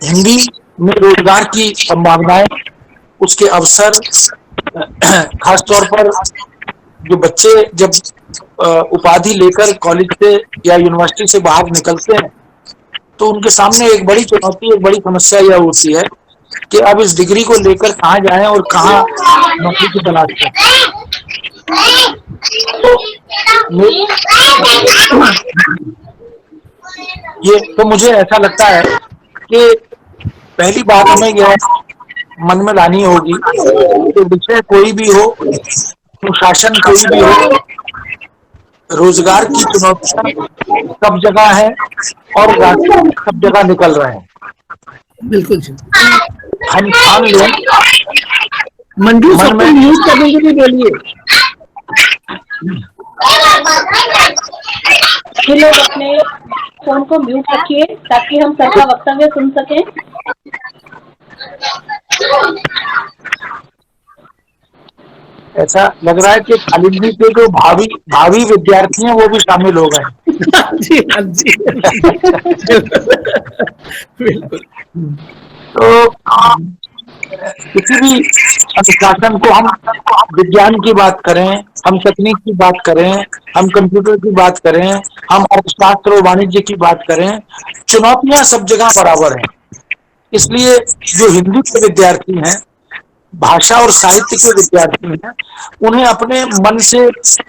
हिंदी में रोजगार की संभावनाएं, उसके अवसर, खासतौर पर जो बच्चे जब उपाधि लेकर कॉलेज से या यूनिवर्सिटी से बाहर निकलते हैं तो उनके सामने एक बड़ी चुनौती, एक बड़ी समस्या यह होती है कि अब इस डिग्री को लेकर कहाँ जाएं और कहाँ नौकरी की तलाश करें। तो ये तो मुझे ऐसा लगता है कि पहली बात हमें यह मन में लानी होगी कि विषय कोई भी हो, अनुशासन कोई भी हो, रोजगार की चुनौतियां सब जगह है और रास्ते सब जगह निकल रहे हैं। बिल्कुल जी। हम ठान लें, मंजू मन सबको में म्यूट करने के लिए बोलिए। ये लोग अपने फोन को म्यूट रखिए ताकि हम सबका वक्तव्य सुन सकें। ऐसा लग रहा है कि कॉलेज के जो भावी विद्यार्थी हैं वो भी शामिल हो गए। जी हाँ जी। बिल्कुल। तो किसी भी अनुशासन को, हम विज्ञान की बात करें, हम तकनीक की बात करें, हम कंप्यूटर की बात करें, हम अर्थशास्त्र और वाणिज्य की बात करें, चुनौतियां सब जगह बराबर हैं। इसलिए जो हिंदी के विद्यार्थी हैं, भाषा और साहित्य के विद्यार्थी हैं, उन्हें अपने मन से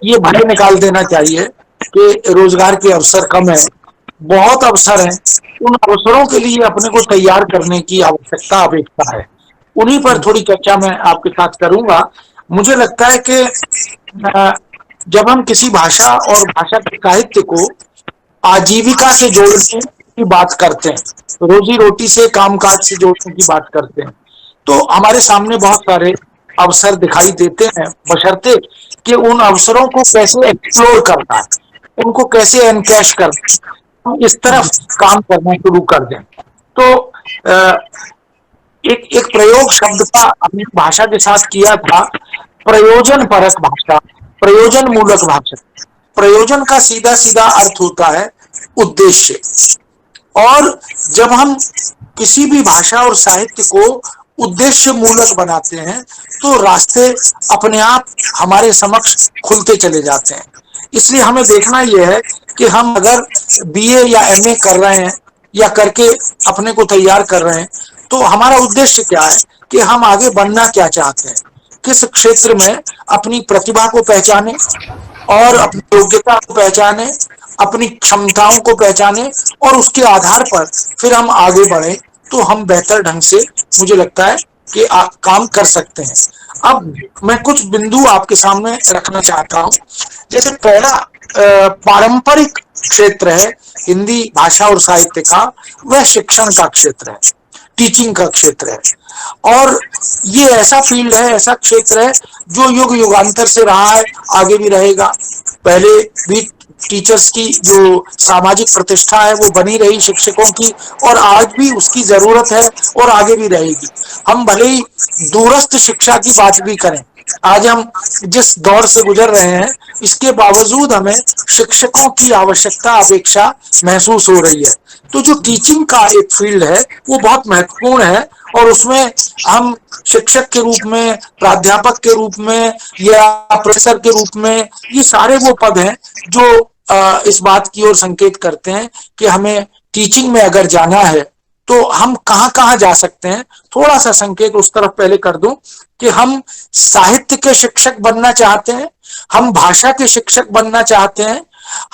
ये भय निकाल देना चाहिए कि रोजगार के अवसर कम है। बहुत अवसर हैं, उन अवसरों के लिए अपने को तैयार करने की आवश्यकता, अपेक्षा है। उन्हीं पर थोड़ी चर्चा मैं आपके साथ करूंगा। मुझे लगता है कि जब हम किसी भाषा और भाषा के साहित्य को आजीविका से जोड़ने की बात करते हैं, रोजी रोटी से, कामकाज से जोड़ने की बात करते हैं, तो हमारे सामने बहुत सारे अवसर दिखाई देते हैं, बशर्ते कि उन अवसरों को कैसे एक्सप्लोर करना है, उनको कैसे एनकैश करना है, हम इस तरफ काम करना शुरू कर दें। तो एक प्रयोग शब्द का हमने भाषा के साथ किया था, प्रयोजन परक भाषा, प्रयोजन मूलक भाषा। प्रयोजन का सीधा सीधा अर्थ होता है उद्देश्य, और जब हम किसी भी भाषा और साहित्य को उद्देश्य मूलक बनाते हैं तो रास्ते अपने आप हमारे समक्ष खुलते चले जाते हैं। इसलिए हमें देखना यह है कि हम अगर बीए या एमए कर रहे हैं या करके अपने को तैयार कर रहे हैं तो हमारा उद्देश्य क्या है, कि हम आगे बढ़ना क्या चाहते हैं, किस क्षेत्र में अपनी प्रतिभा को पहचाने और अपनी योग्यता को पहचाने, अपनी क्षमताओं को पहचाने, और उसके आधार पर फिर हम आगे बढ़े तो हम बेहतर ढंग से, मुझे लगता है कि काम कर सकते हैं। अब मैं कुछ बिंदु आपके सामने रखना चाहता हूं। जैसे पहला पारंपरिक क्षेत्र है हिंदी भाषा और साहित्य का, वह शिक्षण का क्षेत्र है, टीचिंग का क्षेत्र है। और ये ऐसा फील्ड है, ऐसा क्षेत्र है जो युग युगांतर से रहा है, आगे भी रहेगा। पहले भी टीचर्स की जो सामाजिक प्रतिष्ठा है वो बनी रही, शिक्षकों की, और आज भी उसकी जरूरत है और आगे भी रहेगी। हम भले ही दूरस्थ शिक्षा की बात भी करें, आज हम जिस दौर से गुजर रहे हैं, इसके बावजूद हमें शिक्षकों की आवश्यकता, अपेक्षा महसूस हो रही है। तो जो टीचिंग का एक फील्ड है वो बहुत महत्वपूर्ण है, और उसमें हम शिक्षक के रूप में, प्राध्यापक के रूप में या प्रोफेसर के रूप में, ये सारे वो पद हैं जो इस बात की ओर संकेत करते हैं कि हमें टीचिंग में अगर जाना है तो हम कहाँ कहाँ जा सकते हैं। थोड़ा सा संकेत उस तरफ पहले कर दूं कि हम साहित्य के शिक्षक बनना चाहते हैं, हम भाषा के शिक्षक बनना चाहते हैं,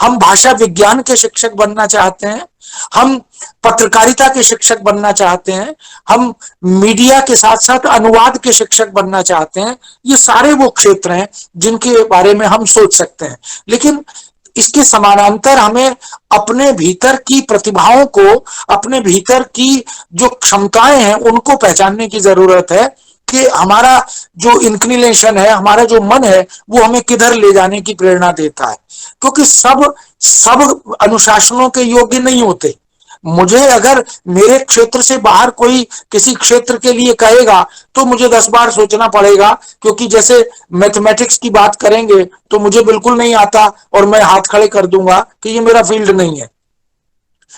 हम भाषा विज्ञान के शिक्षक बनना चाहते हैं, हम पत्रकारिता के शिक्षक बनना चाहते हैं, हम मीडिया के साथ साथ अनुवाद के शिक्षक बनना चाहते हैं। ये सारे वो क्षेत्र हैं जिनके बारे में हम सोच सकते हैं, लेकिन इसके समानांतर हमें अपने भीतर की प्रतिभाओं को, अपने भीतर की जो क्षमताएं हैं उनको पहचानने की जरूरत है कि हमारा जो इंक्लिनेशन है, हमारा जो मन है, वो हमें किधर ले जाने की प्रेरणा देता है। क्योंकि सब अनुशासनों के योग्य नहीं होते। मुझे अगर मेरे क्षेत्र से बाहर कोई किसी क्षेत्र के लिए कहेगा तो मुझे 10 बार सोचना पड़ेगा, क्योंकि जैसे मैथमेटिक्स की बात करेंगे तो मुझे बिल्कुल नहीं आता और मैं हाथ खड़े कर दूंगा कि ये मेरा फील्ड नहीं है।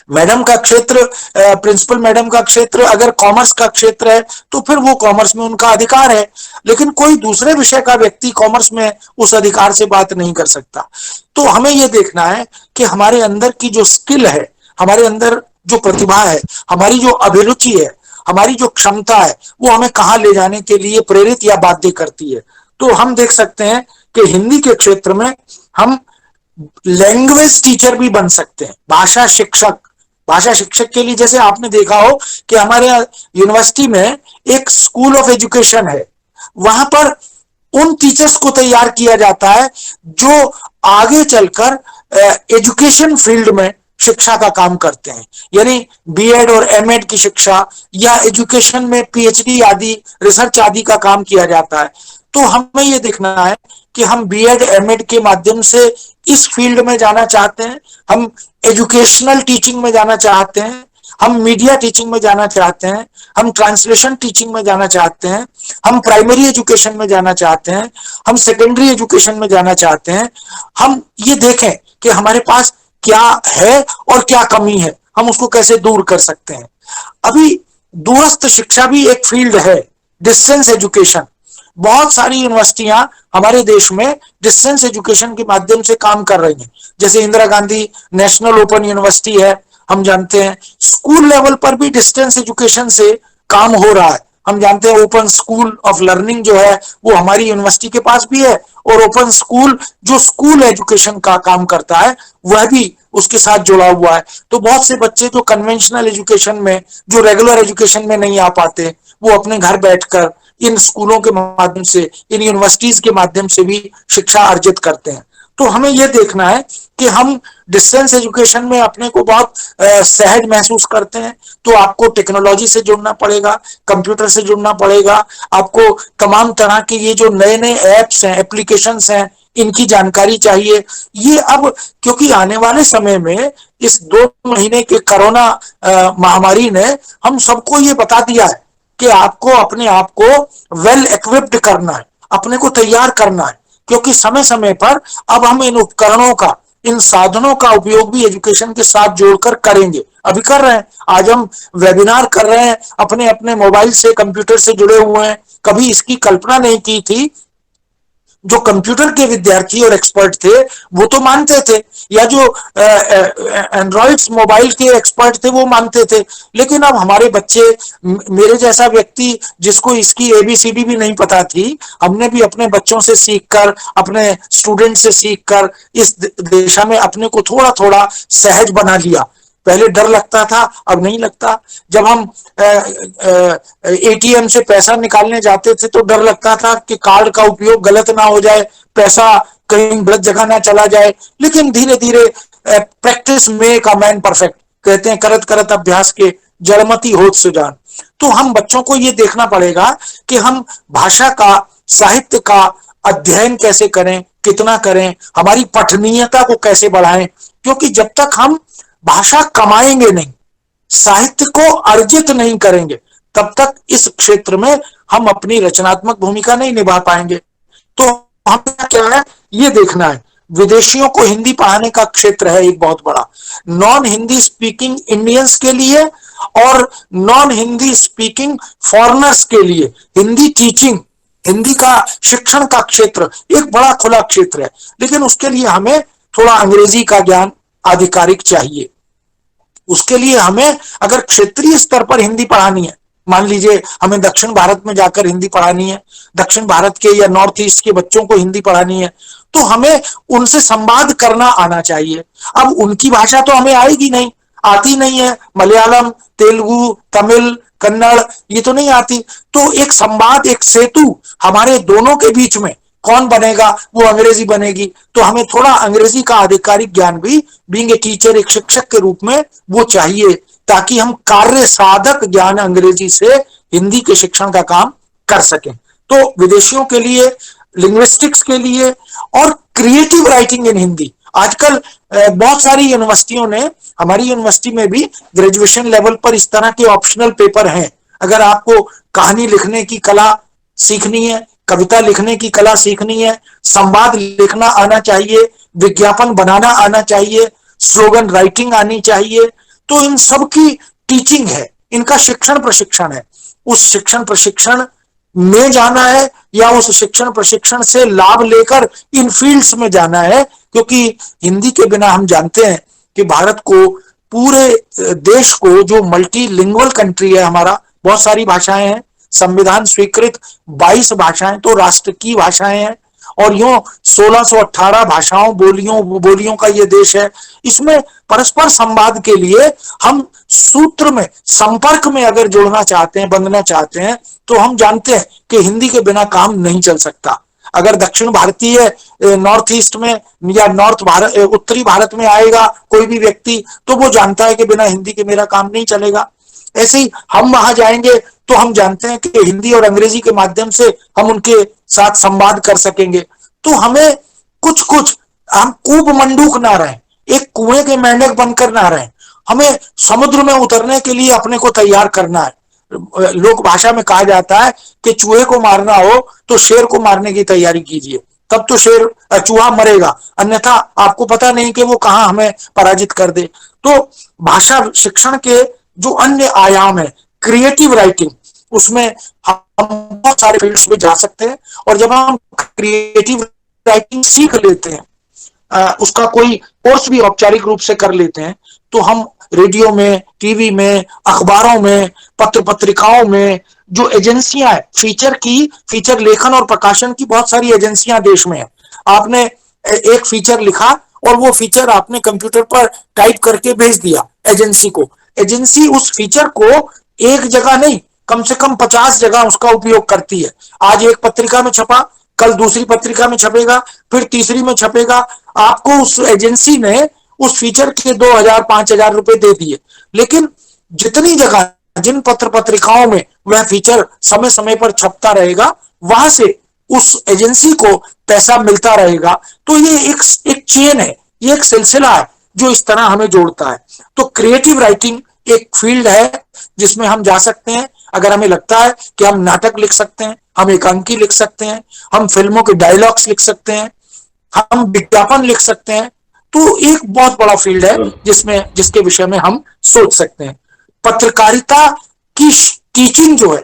मैडम का क्षेत्र, प्रिंसिपल मैडम का क्षेत्र अगर कॉमर्स का क्षेत्र है तो फिर वो कॉमर्स में उनका अधिकार है, लेकिन कोई दूसरे विषय का व्यक्ति कॉमर्स में उस अधिकार से बात नहीं कर सकता। तो हमें ये देखना है कि हमारे अंदर की जो स्किल है, हमारे अंदर जो प्रतिभा है, हमारी जो अभिरुचि है, हमारी जो क्षमता है, वो हमें कहाँ ले जाने के लिए प्रेरित या बाध्य करती है। तो हम देख सकते हैं कि हिंदी के क्षेत्र में हम लैंग्वेज टीचर भी बन सकते हैं, भाषा शिक्षक। भाषा शिक्षक के लिए जैसे आपने देखा हो कि हमारे यूनिवर्सिटी में एक स्कूल ऑफ एजुकेशन है, वहां पर उन टीचर्स को तैयार किया जाता है जो आगे चलकर एजुकेशन फील्ड में शिक्षा का काम करते हैं, यानी बीएड और एमएड की शिक्षा या एजुकेशन में पीएचडी आदि, रिसर्च आदि का काम किया जाता है। तो हमें ये देखना है कि हम बीएड एमएड के माध्यम से इस फील्ड में जाना चाहते हैं, हम एजुकेशनल टीचिंग में जाना चाहते हैं, हम मीडिया टीचिंग में जाना चाहते हैं, हम ट्रांसलेशन टीचिंग में जाना चाहते हैं, हम प्राइमरी एजुकेशन में जाना चाहते हैं, हम सेकेंडरी एजुकेशन में जाना चाहते हैं। हम ये देखें कि हमारे पास क्या है और क्या कमी है, हम उसको कैसे दूर कर सकते हैं। अभी दूरस्थ शिक्षा भी एक फील्ड है, डिस्टेंस एजुकेशन। बहुत सारी यूनिवर्सिटियां हमारे देश में डिस्टेंस एजुकेशन के माध्यम से काम कर रही हैं, जैसे Indira Gandhi national open university है, हम जानते हैं। स्कूल लेवल पर भी डिस्टेंस एजुकेशन से काम हो रहा है। हम जानते हैं ओपन स्कूल ऑफ लर्निंग जो है वो हमारी यूनिवर्सिटी के पास भी है, और ओपन स्कूल जो स्कूल एजुकेशन का काम करता है वह भी उसके साथ जुड़ा हुआ है। तो बहुत से बच्चे जो कन्वेंशनल एजुकेशन में, जो रेगुलर एजुकेशन में नहीं आ पाते, वो अपने घर बैठकर इन स्कूलों के माध्यम से, इन यूनिवर्सिटीज के माध्यम से भी शिक्षा अर्जित करते हैं। तो हमें यह देखना है कि हम डिस्टेंस एजुकेशन में अपने को बहुत सहज महसूस करते हैं, तो आपको टेक्नोलॉजी से जुड़ना पड़ेगा, कंप्यूटर से जुड़ना पड़ेगा, आपको तमाम तरह के ये जो नए नए ऐप्स हैं, एप्लीकेशंस हैं, इनकी जानकारी चाहिए। ये अब क्योंकि आने वाले समय में इस 2 महीने के कोरोना महामारी ने हम सबको ये बता दिया है कि आपको अपने आप को वेल इक्विप्ड करना है, अपने को तैयार करना है, क्योंकि समय समय पर अब हम इन उपकरणों का, इन साधनों का उपयोग भी एजुकेशन के साथ जोड़कर करेंगे। अभी कर रहे हैं, आज हम वेबिनार कर रहे हैं, अपने अपने मोबाइल से, कंप्यूटर से जुड़े हुए हैं। कभी इसकी कल्पना नहीं की थी। जो कंप्यूटर के विद्यार्थी और एक्सपर्ट थे वो तो मानते थे, या जो एंड्रॉइड मोबाइल के एक्सपर्ट थे वो मानते थे, लेकिन अब हमारे बच्चे, मेरे जैसा व्यक्ति जिसको इसकी एबीसीडी भी नहीं पता थी, हमने भी अपने बच्चों से सीखकर, अपने स्टूडेंट से सीखकर इस दिशा में अपने को थोड़ा थोड़ा सहज बना लिया। पहले डर लगता था, अब नहीं लगता। जब हम एटीएम से पैसा निकालने जाते थे तो डर लगता था कि कार्ड का उपयोग गलत ना हो जाए, पैसा कहीं गलत जगह ना चला जाए। लेकिन धीरे धीरे practice make a man perfect, कहते हैं, करत करत अभ्यास के जड़मति होत सुजान। तो हम बच्चों को ये देखना पड़ेगा कि हम भाषा का, साहित्य का अध्ययन कैसे करें, कितना करें, हमारी पठनीयता को कैसे बढ़ाएं, क्योंकि जब तक हम भाषा कमाएंगे नहीं, साहित्य को अर्जित नहीं करेंगे, तब तक इस क्षेत्र में हम अपनी रचनात्मक भूमिका नहीं निभा पाएंगे। तो हमें क्या है ये देखना है। विदेशियों को हिंदी पढ़ाने का क्षेत्र है एक बहुत बड़ा, नॉन हिंदी स्पीकिंग इंडियंस के लिए और नॉन हिंदी स्पीकिंग फॉरेनर्स के लिए हिंदी टीचिंग, हिंदी का शिक्षण का क्षेत्र एक बड़ा खुला क्षेत्र है। लेकिन उसके लिए हमें थोड़ा अंग्रेजी का ज्ञान आधिकारिक चाहिए। उसके लिए हमें अगर क्षेत्रीय स्तर पर हिंदी पढ़ानी है, मान लीजिए हमें दक्षिण भारत में जाकर हिंदी पढ़ानी है, दक्षिण भारत के या नॉर्थ ईस्ट के बच्चों को हिंदी पढ़ानी है, तो हमें उनसे संवाद करना आना चाहिए। अब उनकी भाषा तो हमें आएगी नहीं, आती नहीं है, मलयालम, तेलुगु, तमिल, कन्नड़ ये तो नहीं आती। तो एक संवाद, एक सेतु हमारे दोनों के बीच में कौन बनेगा, वो अंग्रेजी बनेगी। तो हमें थोड़ा अंग्रेजी का आधिकारिक ज्ञान भी, बीइंग ए टीचर, एक शिक्षक के रूप में वो चाहिए, ताकि हम कार्य साधक ज्ञान अंग्रेजी से हिंदी के शिक्षण का काम कर सकें। तो विदेशियों के लिए, लिंग्विस्टिक्स के लिए और क्रिएटिव राइटिंग इन हिंदी, आजकल बहुत सारी यूनिवर्सिटियों ने, हमारी यूनिवर्सिटी में भी ग्रेजुएशन लेवल पर इस तरह के ऑप्शनल पेपर हैं। अगर आपको कहानी लिखने की कला सीखनी है, कविता लिखने की कला सीखनी है, संवाद लिखना आना चाहिए, विज्ञापन बनाना आना चाहिए, स्लोगन राइटिंग आनी चाहिए, तो इन सब की टीचिंग है, इनका शिक्षण प्रशिक्षण है। उस शिक्षण प्रशिक्षण में जाना है या उस शिक्षण प्रशिक्षण से लाभ लेकर इन फील्ड्स में जाना है, क्योंकि हिंदी के बिना हम जानते हैं कि भारत को, पूरे देश को, जो मल्टीलिंगुअल कंट्री है हमारा, बहुत सारी भाषाएं हैं, संविधान स्वीकृत 22 भाषाएं तो राष्ट्र की भाषाएं हैं, और यूं 1618 भाषाओं बोलियों का ये देश है। इसमें परस्पर संवाद के लिए हम सूत्र में, संपर्क में अगर जुड़ना चाहते हैं, बंधना चाहते हैं, तो हम जानते हैं कि हिंदी के बिना काम नहीं चल सकता। अगर दक्षिण भारतीय नॉर्थ ईस्ट में या उत्तरी भारत में आएगा कोई भी व्यक्ति, तो वो जानता है कि बिना हिंदी के मेरा काम नहीं चलेगा। ऐसे ही हम वहां जाएंगे तो हम जानते हैं कि हिंदी और अंग्रेजी के माध्यम से हम उनके साथ संवाद कर सकेंगे। तो हमें कुछ हम कूप मंडूक ना रहें, एक कुएं के मेंढक बनकर ना रहें, हमें समुद्र में उतरने के लिए अपने को तैयार करना है। लोक भाषा में कहा जाता है कि चूहे को मारना हो तो शेर को मारने की तैयारी कीजिए, तब तो चूहा मरेगा, अन्यथा आपको पता नहीं कि वो कहां हमें पराजित कर दे। तो भाषा शिक्षण के जो अन्य आयाम है, क्रिएटिव राइटिंग, उसमें हम बहुत सारे फील्ड्स में जा सकते हैं। और जब हम क्रिएटिव राइटिंग सीख लेते हैं, उसका कोई कोर्स भी औपचारिक रूप से कर लेते हैं, तो हम रेडियो में, टीवी में, अखबारों में, पत्र पत्रिकाओं में, जो एजेंसियां हैं फीचर लेखन और प्रकाशन की बहुत सारी एजेंसियां देश में है। आपने एक फीचर लिखा और वो फीचर आपने कंप्यूटर पर टाइप करके भेज दिया एजेंसी को, एजेंसी उस फीचर को एक जगह नहीं, कम से कम 50 जगह उसका उपयोग करती है। आज एक पत्रिका में छपा, कल दूसरी पत्रिका में छपेगा, फिर तीसरी में छपेगा। आपको उस एजेंसी ने उस फीचर के 2000-5000 रुपए दे दिए, लेकिन जितनी जगह, जिन पत्र पत्रिकाओं में वह फीचर समय समय पर छपता रहेगा, वहां से उस एजेंसी को पैसा मिलता रहेगा। तो ये एक चेन है, ये एक सिलसिला है जो इस तरह हमें जोड़ता है। तो क्रिएटिव राइटिंग एक फील्ड है जिसमें हम जा सकते हैं। अगर हमें लगता है कि हम नाटक लिख सकते हैं, हम एकांकी लिख सकते हैं, हम फिल्मों के डायलॉग्स लिख सकते हैं, हम विज्ञापन लिख सकते हैं, तो एक बहुत बड़ा फील्ड है जिसके विषय में हम सोच सकते हैं। पत्रकारिता की टीचिंग जो है,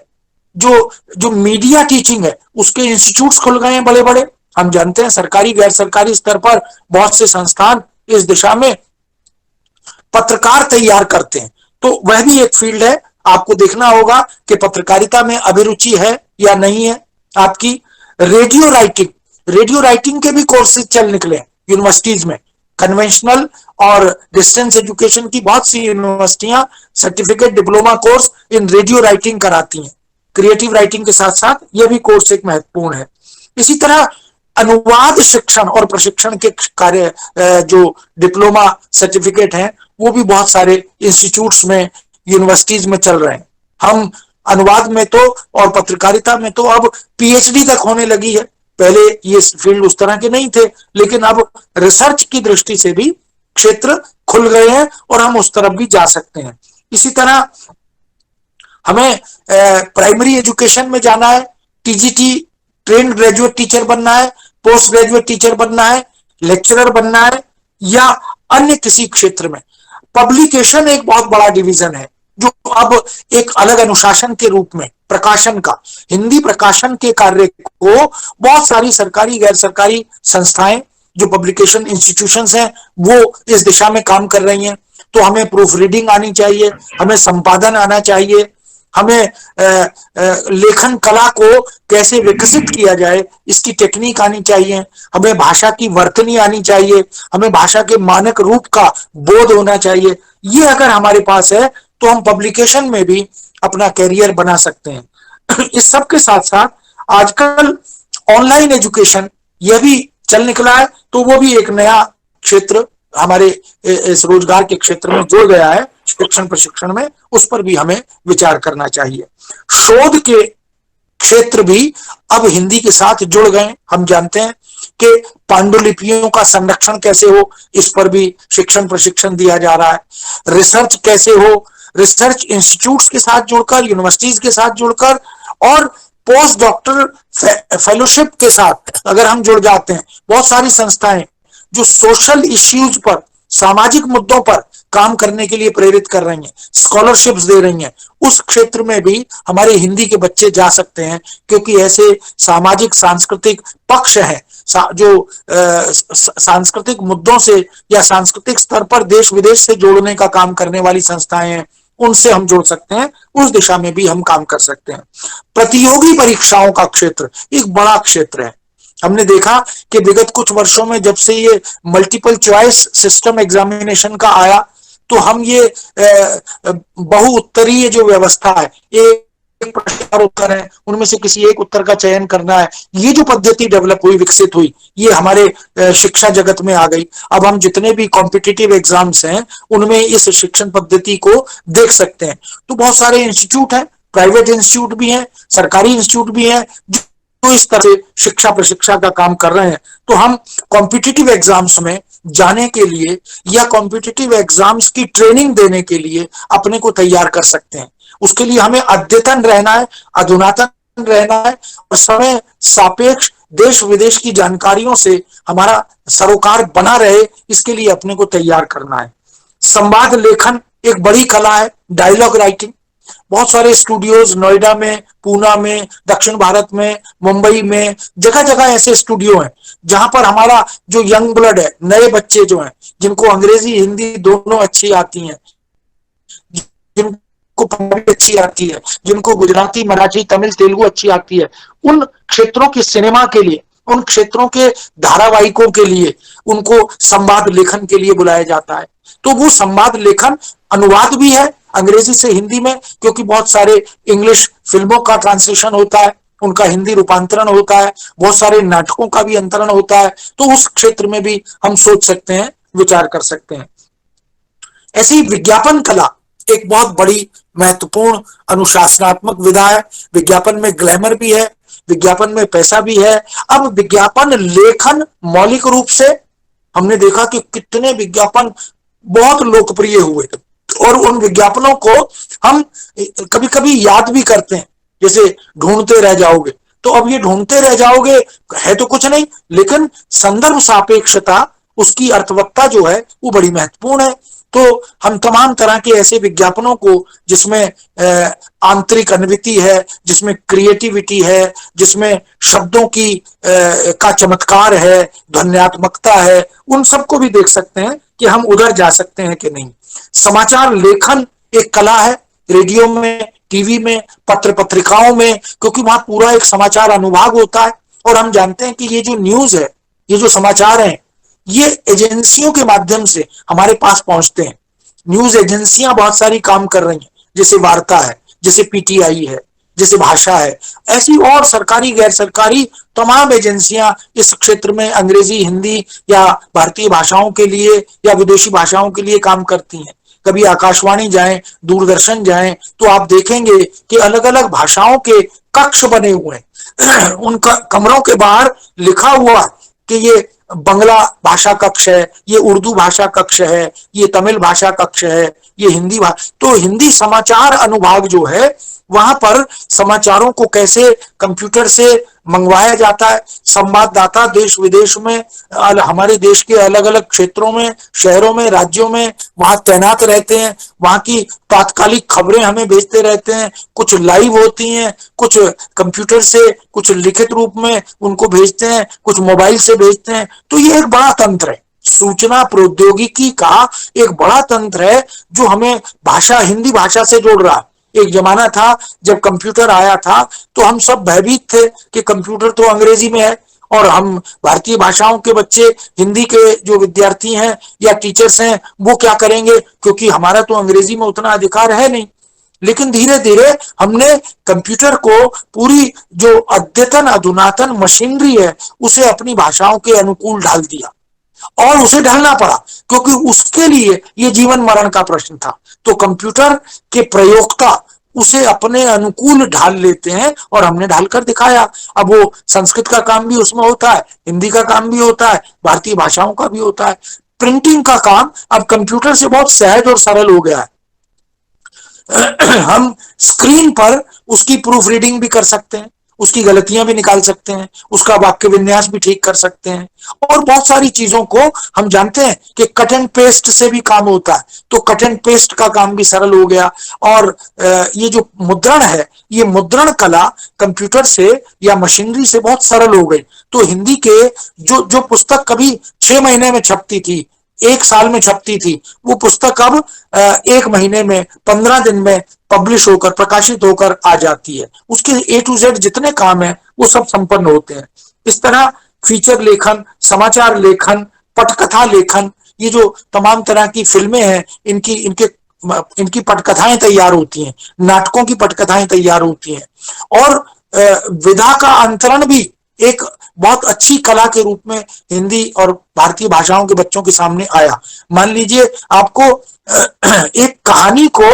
जो मीडिया टीचिंग है, उसके इंस्टीट्यूट्स खुल गए हैं बड़े बड़े। हम जानते हैं सरकारी गैर सरकारी स्तर पर बहुत से संस्थान इस दिशा में पत्रकार तैयार करते हैं। तो वह भी एक फील्ड है। आपको देखना होगा कि पत्रकारिता में अभिरुचि है या नहीं है आपकी। रेडियो राइटिंग के भी कोर्सेज चल निकले यूनिवर्सिटीज में। कन्वेंशनल और डिस्टेंस एजुकेशन की बहुत सी यूनिवर्सिटियां certificate diploma course in radio writing कराती हैं। क्रिएटिव राइटिंग के साथ साथ यह भी कोर्स एक महत्वपूर्ण है। इसी तरह अनुवाद शिक्षण और प्रशिक्षण के कार्य, जो डिप्लोमा सर्टिफिकेट हैं, वो भी बहुत सारे इंस्टीट्यूट्स में, यूनिवर्सिटीज में चल रहे हैं। हम अनुवाद में तो और पत्रकारिता में तो अब पीएचडी तक होने लगी है। पहले ये फील्ड उस तरह के नहीं थे, लेकिन अब रिसर्च की दृष्टि से भी क्षेत्र खुल गए हैं और हम उस तरफ भी जा सकते हैं। इसी तरह हमें प्राइमरी एजुकेशन में जाना है, टीजीटी ट्रेंड ग्रेजुएट टीचर बनना है, पोस्ट ग्रेजुएट टीचर बनना है, लेक्चरर बनना है, या अन्य किसी क्षेत्र में। पब्लिकेशन एक बहुत बड़ा डिवीजन है जो अब एक अलग अनुशासन के रूप में प्रकाशन का, हिंदी प्रकाशन के कार्य को बहुत सारी सरकारी गैर सरकारी संस्थाएं, जो पब्लिकेशन इंस्टीट्यूशंस हैं, वो इस दिशा में काम कर रही हैं। तो हमें प्रूफ रीडिंग आनी चाहिए, हमें संपादन आना चाहिए, हमें लेखन कला को कैसे विकसित किया जाए इसकी टेक्निक आनी चाहिए, हमें भाषा की वर्तनी आनी चाहिए, हमें भाषा के मानक रूप का बोध होना चाहिए। ये अगर हमारे पास है तो हम पब्लिकेशन में भी अपना कैरियर बना सकते हैं। इस सब के साथ साथ आजकल ऑनलाइन एजुकेशन यह भी चल निकला है, तो वो भी एक नया क्षेत्र हमारे इस रोजगार के क्षेत्र में जुड़ गया है शिक्षण प्रशिक्षण में। उस पर भी हमें विचार करना चाहिए। शोध के क्षेत्र भी अब हिंदी के साथ जुड़ गए। हम जानते हैं कि पांडुलिपियों का संरक्षण कैसे हो, इस पर भी शिक्षण प्रशिक्षण दिया जा रहा है। रिसर्च कैसे हो, रिसर्च इंस्टीट्यूट्स के साथ जुड़कर, यूनिवर्सिटीज के साथ जुड़कर, और पोस्ट डॉक्टर फेलोशिप के साथ अगर हम जुड़ जाते हैं। बहुत सारी संस्थाएं जो सोशल इश्यूज पर, सामाजिक मुद्दों पर काम करने के लिए प्रेरित कर रही हैं, स्कॉलरशिप्स दे रही हैं, उस क्षेत्र में भी हमारे हिंदी के बच्चे जा सकते हैं, क्योंकि ऐसे सामाजिक सांस्कृतिक पक्ष है जो सांस्कृतिक मुद्दों से या सांस्कृतिक स्तर पर देश विदेश से जोड़ने का काम करने वाली संस्थाएं हैं, उनसे हम जोड़ सकते हैं, उस दिशा में भी हम काम कर सकते हैं। प्रतियोगी परीक्षाओं का क्षेत्र एक बड़ा क्षेत्र है। हमने देखा कि विगत कुछ वर्षों में जब से ये मल्टीपल चॉइस सिस्टम एग्जामिनेशन का आया, तो हम ये बहुउत्तरीय जो व्यवस्था है, एक प्रश्न और उत्तर है, उनमें से किसी एक उत्तर का चयन करना है, ये जो पद्धति डेवलप हुई, विकसित हुई, ये हमारे शिक्षा जगत में आ गई। अब हम जितने भी कॉम्पिटिटिव एग्जाम्स हैं उनमें इस शिक्षण पद्धति को देख सकते हैं। तो बहुत सारे इंस्टीट्यूट हैं, प्राइवेट इंस्टीट्यूट भी हैं, सरकारी इंस्टीट्यूट भी हैं, जो इस तरह से शिक्षा प्रशिक्षा का काम कर रहे हैं। तो हम कॉम्पिटिटिव एग्जाम्स में जाने के लिए या कॉम्पिटिटिव एग्जाम्स की ट्रेनिंग देने के लिए अपने को तैयार कर सकते हैं। उसके लिए हमें अद्यतन रहना है, अधुनातन रहना है, और समय सापेक्ष देश विदेश की जानकारियों से हमारा सरोकार बना रहे, इसके लिए अपने को तैयार करना है। संवाद लेखन एक बड़ी कला है, डायलॉग राइटिंग। बहुत सारे स्टूडियोज नोएडा में, पूना में, दक्षिण भारत में, मुंबई में, जगह जगह ऐसे स्टूडियो हैं जहां पर हमारा जो यंग ब्लड है, नए बच्चे जो हैं, जिनको अंग्रेजी हिंदी दोनों अच्छी आती हैं, जिनको पंजाबी अच्छी आती है, जिनको गुजराती मराठी तमिल तेलुगु अच्छी आती है, उन क्षेत्रों के सिनेमा के लिए, उन क्षेत्रों के धारावाहिकों के लिए उनको संवाद लेखन के लिए बुलाया जाता है। तो वो संवाद लेखन अनुवाद भी है अंग्रेजी से हिंदी में, क्योंकि बहुत सारे इंग्लिश फिल्मों का ट्रांसलेशन होता है, उनका हिंदी रूपांतरण होता है, बहुत सारे नाटकों का भी अंतरण होता है। तो उस क्षेत्र में भी हम सोच सकते हैं, विचार कर सकते हैं। ऐसी विज्ञापन कला एक बहुत बड़ी महत्वपूर्ण अनुशासनात्मक विधा है। विज्ञापन में ग्लैमर भी है, विज्ञापन में पैसा भी है। अब विज्ञापन लेखन मौलिक रूप से हमने देखा कि कितने विज्ञापन बहुत लोकप्रिय हुए, और उन विज्ञापनों को हम कभी कभी याद भी करते हैं, जैसे ढूंढते रह जाओगे। तो अब ये ढूंढते रह जाओगे है तो कुछ नहीं, लेकिन संदर्भ सापेक्षता, उसकी अर्थवत्ता जो है वो बड़ी महत्वपूर्ण है। तो हम तमाम तरह के ऐसे विज्ञापनों को, जिसमें आंतरिक अनविति है, जिसमें क्रिएटिविटी है, जिसमें शब्दों की का चमत्कार है, ध्वन्यात्मकता है, उन सबको भी देख सकते हैं कि हम उधर जा सकते हैं कि नहीं। समाचार लेखन एक कला है, रेडियो में, टीवी में, पत्र पत्रिकाओं में, क्योंकि वहां पूरा एक समाचार अनुभाग होता है। और हम जानते हैं कि ये जो न्यूज है, ये जो समाचार हैं, ये एजेंसियों के माध्यम से हमारे पास पहुंचते हैं। न्यूज एजेंसियां बहुत सारी काम कर रही हैं, जैसे वार्ता है, जैसे पीटीआई है, जैसे भाषा है, ऐसी और सरकारी गैर सरकारी तमाम एजेंसियां इस क्षेत्र में अंग्रेजी, हिंदी या भारतीय भाषाओं के लिए या विदेशी भाषाओं के लिए काम करती हैं। कभी आकाशवाणी जाएं, दूरदर्शन जाएं, तो आप देखेंगे कि अलग अलग भाषाओं के कक्ष बने हुए हैं। उन कमरों के बाहर लिखा हुआ कि ये बंगला भाषा कक्ष है, ये उर्दू भाषा कक्ष है, ये तमिल भाषा कक्ष है, ये हिंदी भाषा। तो हिंदी समाचार अनुभाग जो है, वहां पर समाचारों को कैसे कंप्यूटर से मंगवाया जाता है। संवाददाता देश विदेश में, हमारे देश के अलग अलग क्षेत्रों में, शहरों में, राज्यों में वहां तैनात रहते हैं, वहां की तात्कालिक खबरें हमें भेजते रहते हैं। कुछ लाइव होती हैं, कुछ कंप्यूटर से, कुछ लिखित रूप में उनको भेजते हैं, कुछ मोबाइल से भेजते हैं। तो ये एक बड़ा तंत्र है, सूचना प्रौद्योगिकी का एक बड़ा तंत्र है, जो हमें भाषा, हिंदी भाषा से जोड़ रहा है। एक जमाना था जब कंप्यूटर आया था, तो हम सब भयभीत थे कि कंप्यूटर तो अंग्रेजी में है, और हम भारतीय भाषाओं के बच्चे, हिंदी के जो विद्यार्थी हैं या टीचर्स हैं, वो क्या करेंगे, क्योंकि हमारा तो अंग्रेजी में उतना अधिकार है नहीं। लेकिन धीरे धीरे हमने कंप्यूटर को, पूरी जो अद्यतन अधुनातन मशीनरी है, उसे अपनी भाषाओं के अनुकूल ढाल दिया, और उसे ढलना पड़ा, क्योंकि उसके लिए ये जीवन मरण का प्रश्न था। तो कंप्यूटर के प्रयोक्ता उसे अपने अनुकूल ढाल लेते हैं, और हमने ढालकर दिखाया। अब वो संस्कृत का काम भी उसमें होता है, हिंदी का काम भी होता है, भारतीय भाषाओं का भी होता है। प्रिंटिंग का काम अब कंप्यूटर से बहुत सहज और सरल हो गया है। हम स्क्रीन पर उसकी प्रूफ रीडिंग भी कर सकते हैं, उसकी गलतियां भी निकाल सकते हैं, उसका वाक्य विन्यास भी ठीक कर सकते हैं, और बहुत सारी चीजों को हम जानते हैं कि कट एंड पेस्ट से भी काम होता है, तो कट एंड पेस्ट का काम भी सरल हो गया। और ये जो मुद्रण है, ये मुद्रण कला कंप्यूटर से या मशीनरी से बहुत सरल हो गई। तो हिंदी के जो जो पुस्तक कभी 6 महीने में छपती थी, 1 साल में छपती थी, वो पुस्तक अब 1 महीने में, 15 दिन में पब्लिश होकर, प्रकाशित होकर आ जाती है। उसके A to Z जितने काम है वो सब संपन्न होते हैं। इस तरह फीचर लेखन, समाचार लेखन, पटकथा लेखन, ये जो तमाम तरह की फिल्में हैं, इनकी पटकथाएं तैयार होती हैं, नाटकों की पटकथाएं तैयार होती हैं। और विधा का अंतरण भी एक बहुत अच्छी कला के रूप में हिंदी और भारतीय भाषाओं के बच्चों के सामने आया। मान लीजिए आपको एक कहानी को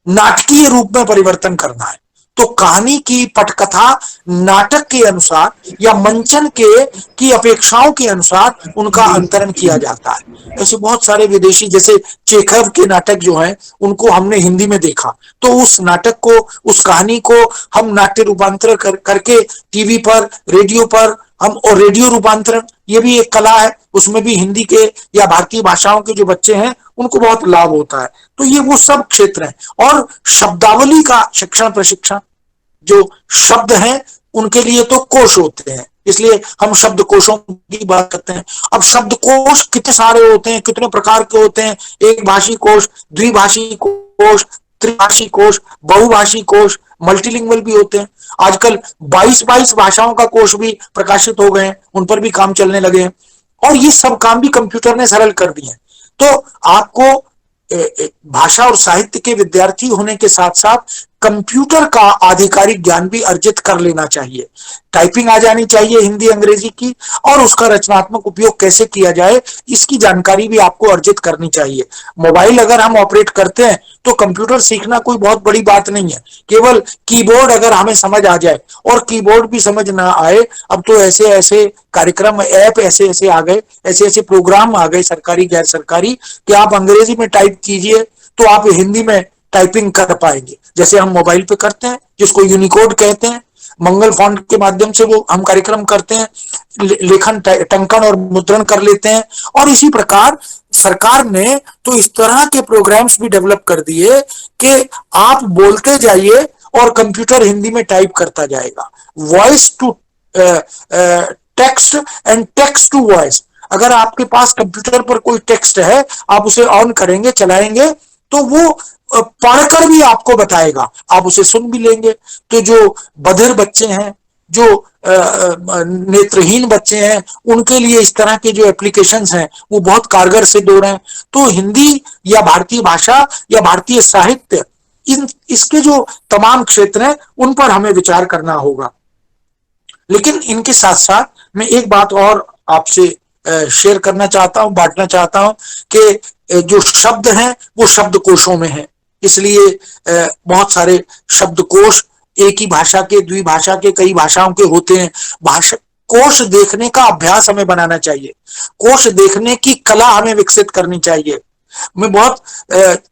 नाटकीय रूप में परिवर्तन करना है, तो कहानी की पटकथा नाटक के अनुसार या मंचन की अपेक्षाओं के अनुसार उनका अंतरण किया जाता है। ऐसे बहुत सारे विदेशी, जैसे चेखव के नाटक जो हैं, उनको हमने हिंदी में देखा, तो उस नाटक को, उस कहानी को हम नाट्य रूपांतरण करके टीवी पर, रेडियो पर हम, और रेडियो रूपांतरण ये भी एक कला है, उसमें भी हिंदी के या भारतीय भाषाओं के जो बच्चे हैं उनको बहुत लाभ होता है। तो ये वो सब क्षेत्र हैं। और शब्दावली का शिक्षण प्रशिक्षण, जो शब्द हैं उनके लिए तो कोश होते हैं, इसलिए हम शब्दकोशों की बात करते हैं। अब शब्दकोश कितने सारे होते हैं, कितने प्रकार के होते हैं, एक भाषी कोश, द्विभाषी कोश, त्रिभाषी कोश, बहुभाषी कोश, मल्टीलिंगुअल भी होते हैं। आजकल 22 भाषाओं का कोश भी प्रकाशित हो गए हैं, उन पर भी काम चलने लगे हैं, और ये सब काम भी कंप्यूटर ने सरल कर दिए हैं। तो आपको भाषा और साहित्य के विद्यार्थी होने के साथ साथ कंप्यूटर का आधिकारिक ज्ञान भी अर्जित कर लेना चाहिए। टाइपिंग आ जानी चाहिए हिंदी अंग्रेजी की, और उसका रचनात्मक उपयोग कैसे किया जाए इसकी जानकारी भी आपको अर्जित करनी चाहिए। मोबाइल अगर हम ऑपरेट करते हैं तो कंप्यूटर सीखना कोई बहुत बड़ी बात नहीं है, केवल कीबोर्ड अगर हमें समझ आ जाए, और कीबोर्ड भी समझ ना आए, अब तो ऐसे ऐसे कार्यक्रम, ऐप ऐसे ऐसे आ गए, ऐसे ऐसे प्रोग्राम आ गए सरकारी गैर सरकारी, कि आप अंग्रेजी में टाइप कीजिए तो आप हिंदी में टाइपिंग कर पाएंगे, जैसे हम मोबाइल पे करते हैं, जिसको यूनिकोड कहते हैं। मंगल फॉन्ट के माध्यम से वो हम कार्यक्रम करते हैं, लेखन, टंकन और मुद्रण कर लेते हैं। और इसी प्रकार सरकार ने तो इस तरह के प्रोग्राम्स भी डेवलप कर दिए कि आप बोलते जाइए और कंप्यूटर हिंदी में टाइप करता जाएगा। Voice to text and text to voice, अगर आपके पास कंप्यूटर पर कोई टेक्स्ट है, आप उसे ऑन करेंगे, चलाएंगे, तो वो पढ़कर भी आपको बताएगा, आप उसे सुन भी लेंगे। तो जो बधिर बच्चे हैं, जो नेत्रहीन बच्चे हैं, उनके लिए इस तरह के जो एप्लीकेशंस हैं वो बहुत कारगर सिद्ध हो रहे हैं। तो हिंदी या भारतीय भाषा या भारतीय साहित्य, इसके जो तमाम क्षेत्र हैं उन पर हमें विचार करना होगा। लेकिन इनके साथ साथ मैं एक बात और आपसे शेयर करना चाहता हूं, बांटना चाहता हूं, कि जो शब्द हैं वो शब्दकोशों में हैं, इसलिए बहुत सारे शब्दकोश एक ही भाषा के, द्विभाषा के, कई भाषाओं के होते हैं। भाषा कोश देखने का अभ्यास हमें बनाना चाहिए, कोश देखने की कला हमें विकसित करनी चाहिए। मैं बहुत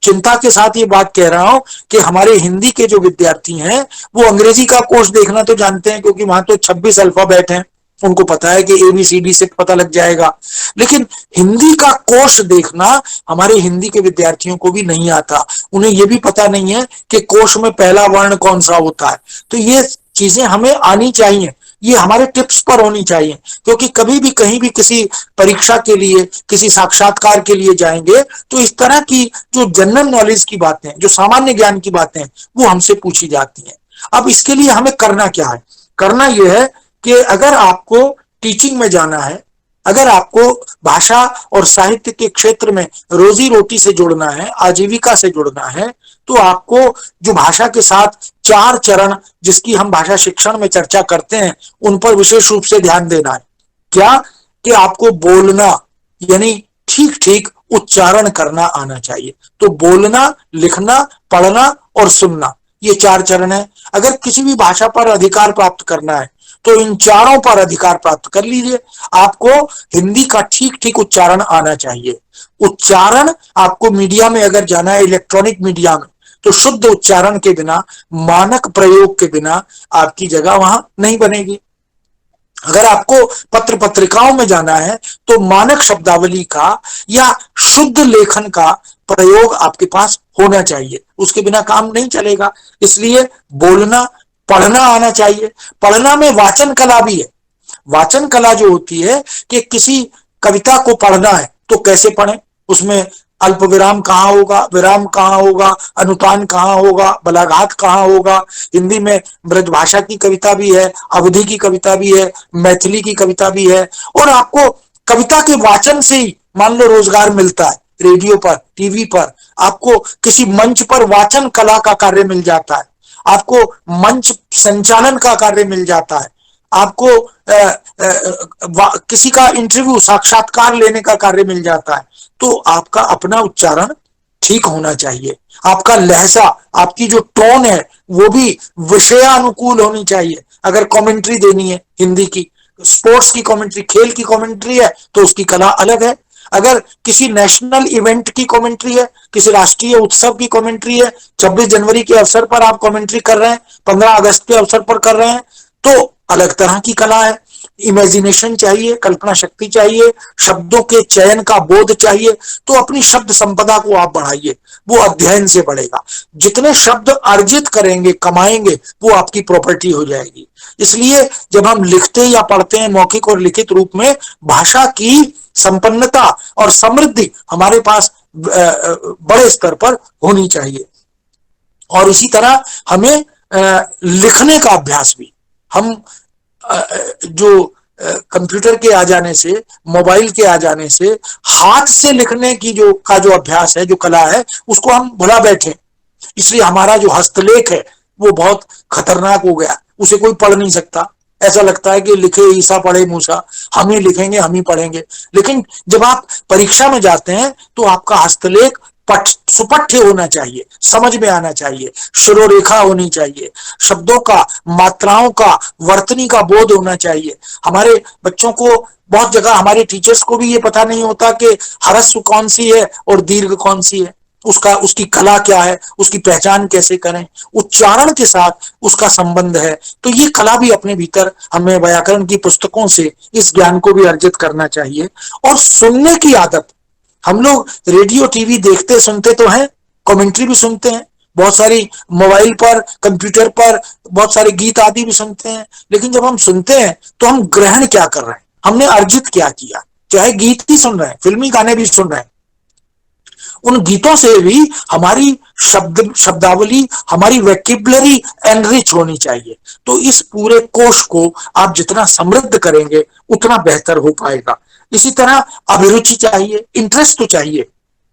चिंता के साथ ये बात कह रहा हूं कि हमारे हिंदी के जो विद्यार्थी हैं वो अंग्रेजी का कोश देखना तो जानते हैं, क्योंकि वहां तो 26 अल्फाबेट हैं, उनको पता है कि ABCD से पता लग जाएगा। लेकिन हिंदी का कोश देखना हमारे हिंदी के विद्यार्थियों को भी नहीं आता, उन्हें यह भी पता नहीं है कि कोश में पहला वर्ण कौन सा होता है। तो ये चीजें हमें आनी चाहिए, ये हमारे टिप्स पर होनी चाहिए, क्योंकि कभी भी कहीं भी किसी परीक्षा के लिए, किसी साक्षात्कार के लिए जाएंगे तो इस तरह की जो जनरल नॉलेज की बातें, जो सामान्य ज्ञान की बातें, वो हमसे पूछी जाती हैं। अब इसके लिए हमें करना क्या है? करना यह है कि अगर आपको टीचिंग में जाना है, अगर आपको भाषा और साहित्य के क्षेत्र में रोजी रोटी से जुड़ना है, आजीविका से जुड़ना है, तो आपको जो भाषा के साथ 4 चरण जिसकी हम भाषा शिक्षण में चर्चा करते हैं उन पर विशेष रूप से ध्यान देना है। क्या? कि आपको बोलना यानी ठीक ठीक उच्चारण करना आना चाहिए। तो बोलना, लिखना, पढ़ना और सुनना, ये 4 चरण है। अगर किसी भी भाषा पर अधिकार प्राप्त करना है तो इन चारों पर अधिकार प्राप्त कर लीजिए। आपको हिंदी का ठीक ठीक उच्चारण आना चाहिए। उच्चारण आपको मीडिया में अगर जाना है, इलेक्ट्रॉनिक मीडिया में, तो शुद्ध उच्चारण के बिना, मानक प्रयोग के बिना आपकी जगह वहां नहीं बनेगी। अगर आपको पत्र पत्रिकाओं में जाना है तो मानक शब्दावली का या शुद्ध लेखन का प्रयोग आपके पास होना चाहिए, उसके बिना काम नहीं चलेगा। इसलिए बोलना, पढ़ना आना चाहिए। पढ़ना में वाचन कला भी है। वाचन कला जो होती है कि किसी कविता को पढ़ना है तो कैसे पढ़ें, उसमें अल्प विराम कहाँ होगा, विराम कहाँ होगा, अनुतान कहाँ होगा, बलाघात कहाँ होगा। हिंदी में ब्रजभाषा की कविता भी है, अवधी की कविता भी है, मैथिली की कविता भी है। और आपको कविता के वाचन से ही मान लो रोजगार मिलता है, रेडियो पर, टीवी पर, आपको किसी मंच पर वाचन कला का कार्य मिल जाता है, आपको मंच संचालन का कार्य मिल जाता है, आपको किसी का इंटरव्यू, साक्षात्कार लेने का कार्य मिल जाता है। तो आपका अपना उच्चारण ठीक होना चाहिए, आपका लहजा, आपकी जो टोन है वो भी विषयानुकूल होनी चाहिए। अगर कमेंट्री देनी है हिंदी की, स्पोर्ट्स की कमेंट्री, खेल की कमेंट्री है तो उसकी कला अलग है। अगर किसी नेशनल इवेंट की कमेंट्री है, किसी राष्ट्रीय उत्सव की कमेंट्री है, 26 जनवरी के अवसर पर आप कमेंट्री कर रहे हैं, 15 अगस्त के अवसर पर कर रहे हैं, तो अलग तरह की कला है। इमेजिनेशन चाहिए, कल्पना शक्ति चाहिए, शब्दों के चयन का बोध चाहिए। तो अपनी शब्द संपदा को आप बढ़ाइए, वो अध्ययन से बढ़ेगा। जितने शब्द अर्जित करेंगे, कमाएंगे, वो आपकी प्रॉपर्टी हो जाएगी। इसलिए जब हम लिखते या पढ़ते हैं मौखिक और लिखित रूप में, भाषा की संपन्नता और समृद्धि हमारे पास बड़े स्तर पर होनी चाहिए। और इसी तरह हमें लिखने का अभ्यास भी, हम जो कंप्यूटर के आ जाने से, मोबाइल के आ जाने से, हाथ से लिखने की जो अभ्यास है, जो कला है, उसको हम भुला बैठे। इसलिए हमारा जो हस्तलेख है वो बहुत खतरनाक हो गया, उसे कोई पढ़ नहीं सकता। ऐसा लगता है कि लिखे ईसा पढ़े मूसा, हम ही लिखेंगे, हम ही पढ़ेंगे। लेकिन जब आप परीक्षा में जाते हैं तो आपका हस्तलेख सुपठ्य होना चाहिए, समझ में आना चाहिए, शिरोरेखा होनी चाहिए, शब्दों का, मात्राओं का, वर्तनी का बोध होना चाहिए। हमारे बच्चों को बहुत जगह, हमारे टीचर्स को भी ये पता नहीं होता कि ह्रस्व कौन सी है और दीर्घ कौन सी है, उसकी कला क्या है, उसकी पहचान कैसे करें, उच्चारण के साथ उसका संबंध है। तो ये कला भी अपने भीतर हमें व्याकरण की पुस्तकों से इस ज्ञान को भी अर्जित करना चाहिए। और सुनने की आदत, हम लोग रेडियो टीवी देखते सुनते तो हैं, कमेंट्री भी सुनते हैं, बहुत सारी मोबाइल पर, कंप्यूटर पर बहुत सारे गीत आदि भी सुनते हैं। लेकिन जब हम सुनते हैं तो हम ग्रहण क्या कर रहे हैं, हमने अर्जित क्या किया। चाहे गीत ही सुन रहे हैं, फिल्मी गाने भी सुन रहे हैं, उन गीतों से भी हमारी शब्दावली, हमारी वैकेबुलरी एनरिच होनी चाहिए। तो इस पूरे कोश को आप जितना समृद्ध करेंगे उतना बेहतर हो पाएगा। इसी तरह अभिरुचि चाहिए, इंटरेस्ट तो चाहिए।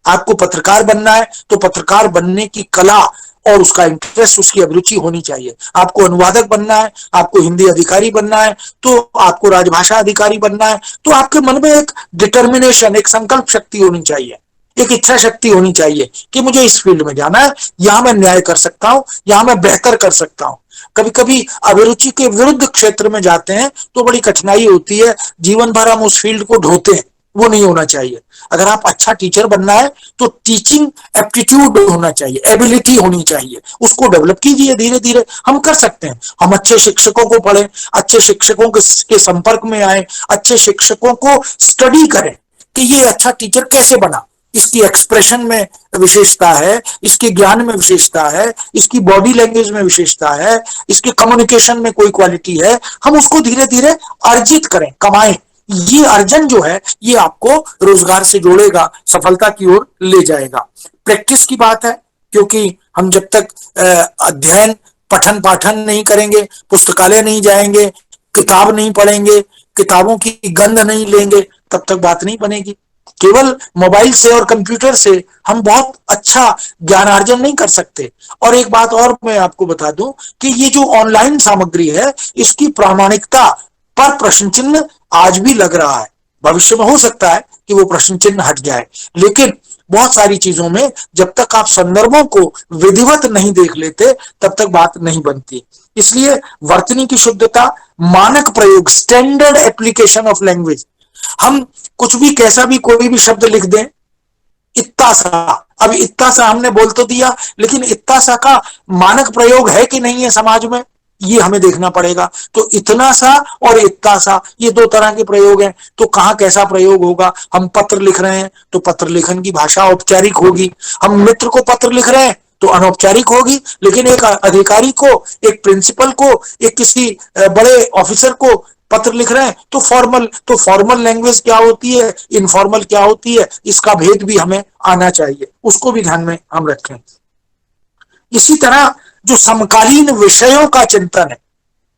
आपको पत्रकार बनना है तो पत्रकार बनने की कला और उसका इंटरेस्ट, उसकी अभिरुचि होनी चाहिए। आपको अनुवादक बनना है, आपको हिंदी अधिकारी बनना है, तो आपको राजभाषा अधिकारी बनना है, तो आपके मन में एक डिटर्मिनेशन, एक संकल्प शक्ति होनी चाहिए, एक इच्छा शक्ति होनी चाहिए कि मुझे इस फील्ड में जाना है, यहां मैं न्याय कर सकता हूं, यहां मैं बेहतर कर सकता हूं। कभी कभी अभिरुचि के विरुद्ध क्षेत्र में जाते हैं तो बड़ी कठिनाई होती है, जीवन भर हम उस फील्ड को ढोते हैं, वो नहीं होना चाहिए। अगर आप अच्छा टीचर बनना है तो टीचिंग एप्टीट्यूड होना चाहिए, एबिलिटी होनी चाहिए, उसको डेवलप कीजिए, धीरे धीरे हम कर सकते हैं। हम अच्छे शिक्षकों को पढ़ें, अच्छे शिक्षकों के संपर्क में आए, अच्छे शिक्षकों को स्टडी करें कि ये अच्छा टीचर कैसे बना, इसकी एक्सप्रेशन में विशेषता है, इसके ज्ञान में विशेषता है, इसकी बॉडी लैंग्वेज में विशेषता है, इसके कम्युनिकेशन में कोई क्वालिटी है, हम उसको धीरे धीरे अर्जित करें, कमाएं। ये अर्जन जो है ये आपको रोजगार से जोड़ेगा, सफलता की ओर ले जाएगा। प्रैक्टिस की बात है, क्योंकि हम जब तक अध्ययन, पठन पाठन नहीं करेंगे, पुस्तकालय नहीं जाएंगे, किताब नहीं पढ़ेंगे, किताबों की गंध नहीं लेंगे, तब तक बात नहीं बनेगी। केवल मोबाइल से और कंप्यूटर से हम बहुत अच्छा ज्ञानार्जन नहीं कर सकते। और एक बात और मैं आपको बता दूं कि ये जो ऑनलाइन सामग्री है, इसकी प्रामाणिकता पर प्रश्न चिन्ह आज भी लग रहा है। भविष्य में हो सकता है कि वो प्रश्न चिन्ह हट जाए, लेकिन बहुत सारी चीजों में जब तक आप संदर्भों को विधिवत नहीं देख लेते तब तक बात नहीं बनती। इसलिए वर्तनी की शुद्धता, मानक प्रयोग, स्टैंडर्ड एप्लीकेशन ऑफ लैंग्वेज। हम कुछ भी, कैसा भी, कोई भी शब्द लिख दें, इतना सा, अब इतना सा हमने बोल तो दिया, लेकिन इतना सा का मानक प्रयोग है कि नहीं है समाज में, ये हमें देखना पड़ेगा। तो इतना सा और इतना सा, ये दो तरह के प्रयोग हैं। तो कहाँ कैसा प्रयोग होगा? हम पत्र लिख रहे हैं तो पत्र लेखन की भाषा औपचारिक होगी, हम मित्र को पत्र लिख रहे हैं तो अनौपचारिक होगी, लेकिन एक अधिकारी को, एक प्रिंसिपल को, एक किसी बड़े ऑफिसर को पत्र लिख रहे हैं तो फॉर्मल। तो फॉर्मल लैंग्वेज क्या होती है, इनफॉर्मल क्या होती है, इसका भेद भी हमें आना चाहिए, उसको भी ध्यान में हम रखें। इसी तरह जो समकालीन विषयों का चिंतन है,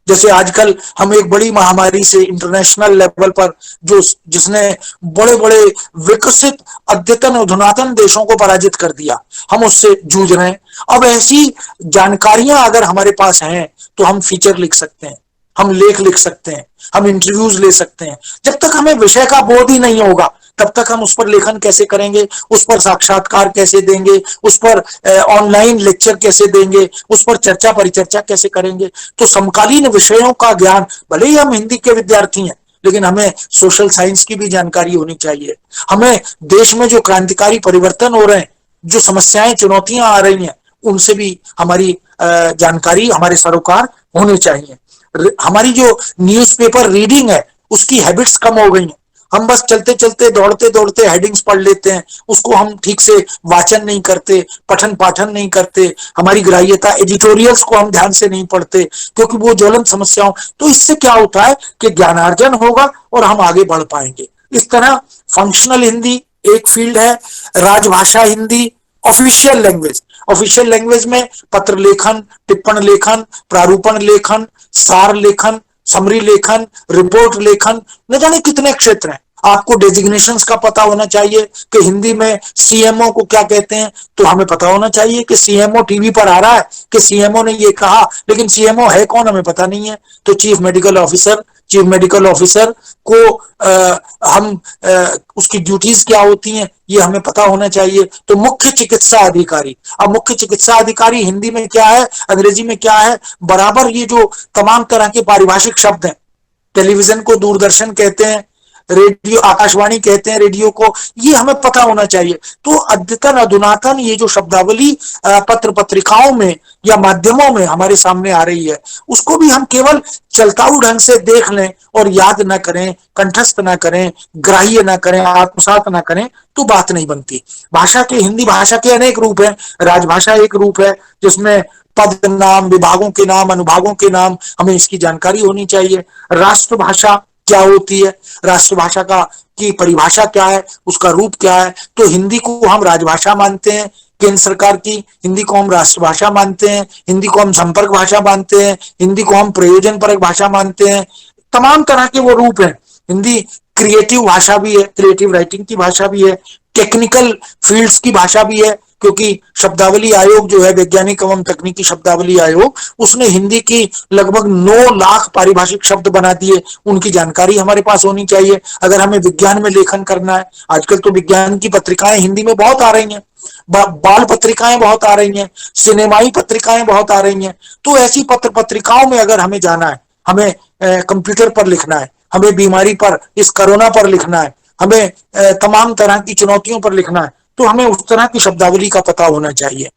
जैसे आजकल हम एक बड़ी महामारी से इंटरनेशनल लेवल पर जो जिसने बड़े बड़े विकसित अद्यतन अधुनातन देशों को पराजित कर दिया, हम उससे जूझ रहे हैं। अब ऐसी जानकारियां अगर हमारे पास हैं तो हम फीचर लिख सकते हैं, हम लेख लिख सकते हैं, हम इंटरव्यूज ले सकते हैं। जब तक हमें विषय का बोध ही नहीं होगा तब तक हम उस पर लेखन कैसे करेंगे, उस पर साक्षात्कार कैसे देंगे, उस पर ऑनलाइन लेक्चर कैसे देंगे, उस पर चर्चा परिचर्चा कैसे करेंगे। तो समकालीन विषयों का ज्ञान, भले ही हम हिंदी के विद्यार्थी हैं, लेकिन हमें सोशल साइंस की भी जानकारी होनी चाहिए। हमें देश में जो क्रांतिकारी परिवर्तन हो रहे हैं, जो समस्याएं चुनौतियां आ रही हैं, उनसे भी हमारी जानकारी, हमारे सरोकार होने चाहिए। हमारी जो न्यूज़पेपर रीडिंग है उसकी हैबिट्स कम हो गई हैं। हम बस चलते चलते दौड़ते दौड़ते हेडिंग्स पढ़ लेते हैं, उसको हम ठीक से वाचन नहीं करते, पठन पाठन नहीं करते, हमारी ग्राह्यता, एडिटोरियल्स को हम ध्यान से नहीं पढ़ते, क्योंकि वो ज्वलंत समस्याओं। तो इससे क्या होता है कि ज्ञानार्जन होगा और हम आगे बढ़ पाएंगे। इस तरह फंक्शनल हिंदी एक फील्ड है, राजभाषा Hindi, official language. Official language में पत्र लेखन, टिप्पण लेखन, प्रारूपण लेखन, सार लेखन, समरी लेखन, रिपोर्ट लेखन, न जाने कितने क्षेत्र हैं। आपको डेजिग्नेशंस का पता होना चाहिए कि हिंदी में सीएमओ को क्या कहते हैं, तो हमें पता होना चाहिए कि सीएमओ टीवी पर आ रहा है कि सीएमओ ने ये कहा, लेकिन सीएमओ है कौन हमें पता नहीं है। तो चीफ मेडिकल ऑफिसर को उसकी ड्यूटीज क्या होती हैं ये हमें पता होना चाहिए। तो मुख्य चिकित्सा अधिकारी, अब मुख्य चिकित्सा अधिकारी हिंदी में क्या है, अंग्रेजी में क्या है, बराबर ये जो तमाम तरह के पारिभाषिक शब्द हैं, टेलीविजन को दूरदर्शन कहते हैं, रेडियो आकाशवाणी कहते हैं रेडियो को, ये हमें पता होना चाहिए। तो अद्यतन अधुनातन ये जो शब्दावली पत्र पत्रिकाओं में या माध्यमों में हमारे सामने आ रही है, उसको भी हम केवल चलताऊ ढंग से देख लें और याद ना करें, कंठस्थ ना करें, ग्राह्य ना करें, आत्मसात ना करें, तो बात नहीं बनती। भाषा के, हिंदी भाषा के अनेक रूप हैं। राजभाषा एक रूप है जिसमें पद नाम, विभागों के नाम, अनुभागों के नाम, हमें इसकी जानकारी होनी चाहिए। राष्ट्रभाषा क्या होती है, राष्ट्रभाषा का की परिभाषा क्या है, उसका रूप क्या है। तो हिंदी को हम राजभाषा मानते हैं केंद्र सरकार की, हिंदी को हम राष्ट्रभाषा मानते हैं, हिंदी को हम संपर्क भाषा मानते हैं, हिंदी को हम प्रयोजन परक भाषा मानते हैं। तमाम तरह के वो रूप हैं। हिंदी क्रिएटिव भाषा भी है, क्रिएटिव राइटिंग की भाषा भी है, टेक्निकल फील्ड्स की भाषा भी है, क्योंकि शब्दावली आयोग जो है, वैज्ञानिक एवं तकनीकी शब्दावली आयोग, उसने हिंदी की लगभग 9 लाख पारिभाषिक शब्द बना दिए। उनकी जानकारी हमारे पास होनी चाहिए। अगर हमें विज्ञान में लेखन करना है, आजकल तो विज्ञान की पत्रिकाएं हिंदी में बहुत आ रही हैं, बाल पत्रिकाएं बहुत आ रही हैं, सिनेमाई पत्रिकाएं बहुत आ रही हैं। तो ऐसी पत्र पत्रिकाओं में अगर हमें जाना है, हमें कंप्यूटर पर लिखना है, हमें बीमारी पर, इस कोरोना पर लिखना है, हमें तमाम तरह की चुनौतियों पर लिखना है, तो हमें उस तरह की शब्दावली का पता होना चाहिए।